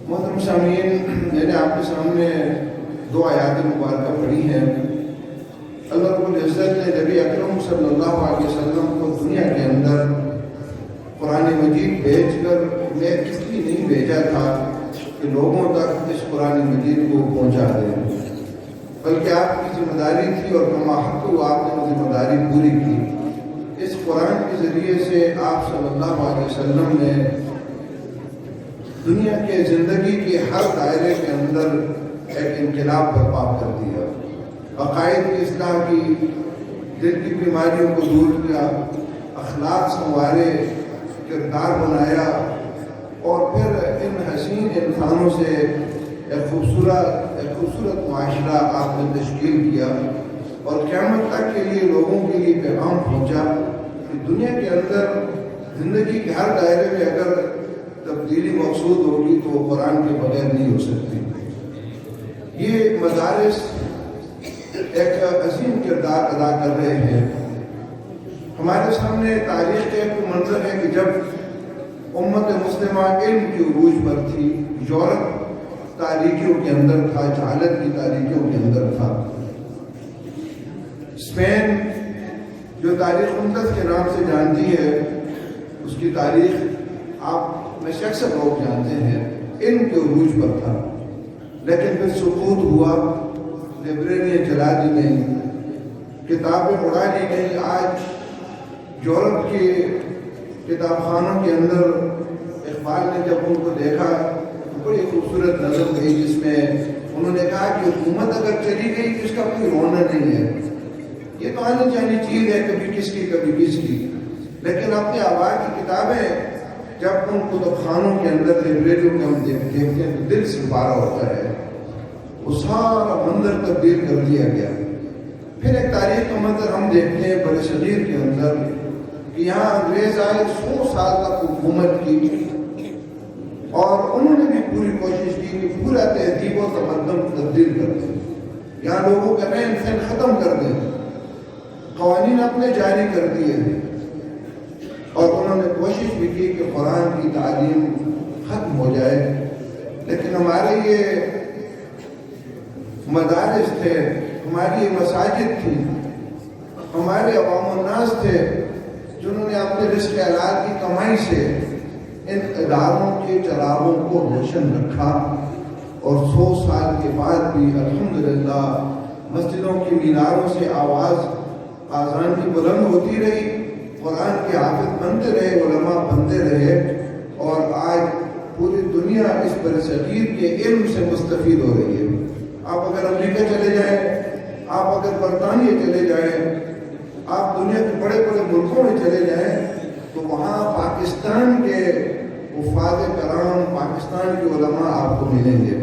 محترم سامعین، میں نے آپ کے سامنے دو آیات مبارکہ پڑھی ہیں۔ اللہ رب العزت نے نبی اکرم صلی اللہ علیہ وسلم کو دنیا کے اندر قرآن مجید بھیج کر میں اس لیے نہیں بھیجا تھا کہ لوگوں تک اس قرآن مجید کو پہنچا دیں، بلکہ آپ کی ذمہ داری تھی اور کما حق آپ نے وہ ذمہ داری پوری کی۔ اس قرآن کے ذریعے سے آپ صلی اللہ علیہ وسلم نے دنیا کے زندگی کے ہر دائرے کے اندر ایک انقلاب برپا کر دیا، عقائد کی اصلاح کی، دل کی بیماریوں کو دور کیا، اخلاق سنوارے، کردار بنایا، اور پھر ان حسین انسانوں سے ایک خوبصورت معاشرہ آپ نے تشکیل کیا، اور قیامت تک کے لیے لوگوں کے لیے پیغام پہنچا کہ دنیا کے اندر زندگی کے ہر دائرے میں اگر تبدیلی مقصود ہوگی تو وہ قرآن کے بغیر نہیں ہو سکتی۔ یہ مدارس ایک عظیم کردار ادا کر رہے ہیں۔ ہمارے سامنے تاریخ کا ایک منظر ہے کہ جب امت مسلمہ علم کی عروج پر تھی، یورپ تاریکیوں کے اندر تھا، جہالت کی تاریکیوں کے اندر تھا۔ اسپین جو تاریخ اندس کے نام سے جانتی ہے، اس کی تاریخ آپ میں سے اکثر لوگ جانتے ہیں، علم کے عروج پر تھا، لیکن پھر سقوط ہوا، لائبریریاں جلا دی گئیں، کتابیں اڑا لی گئیں۔ آج یورپ کے کتاب خانوں کے اندر اقبال نے جب ان کو دیکھا تو بڑی خوبصورت نظر گئی، جس میں انہوں نے کہا کہ حکومت اگر چلی گئی تو اس کا کوئی رونا نہیں ہے، یہ تو آنی جانی چیز ہے، کبھی کس کی کبھی کس کی، لیکن اپنے آبا کی کتابیں جب ان کتب خانوں کے اندر لائبریریوں میں ہم دیکھتے ہیں تو دل سے پارا ہوتا ہے، وہ سارا منظر تبدیل کر دیا گیا۔ پھر ایک تاریخ کا منظر ہم دیکھتے ہیں بر صغیر کے اندر کہ یہاں انگریز آئے، 100 سال تک حکومت کی، اور انہوں نے بھی پوری کوشش کی کہ پورا تہذیب و تمدن تبدیل کر دیں، یہاں لوگوں کا رہن سہن ختم کر دیں، قوانین اپنے جاری کر دیے، اور انہوں نے کوشش بھی کی کہ قرآن کی تعلیم ختم ہو جائے۔ لیکن ہمارے یہ مدارس تھے، ہماری یہ مساجد تھی، ہمارے عوام الناس تھے جنہوں نے اپنے رزق حلال کی کمائی سے ان اداروں کے چراغوں کو روشن رکھا، اور 100 سال کے بعد بھی الحمدللہ مسجدوں کی میناروں سے آواز آذان کی بلند ہوتی رہی، قرآن کے حافظ بنتے رہے، علماء بنتے رہے، اور آج پوری دنیا اس برصغیر کے علم سے مستفید ہو رہی ہے۔ آپ اگر امریکہ چلے جائیں، آپ اگر برطانیہ چلے جائیں، آپ دنیا کے بڑے بڑے ملکوں میں چلے جائیں، تو وہاں پاکستان کے حفاظ کرام، پاکستان کے علماء آپ کو ملیں گے۔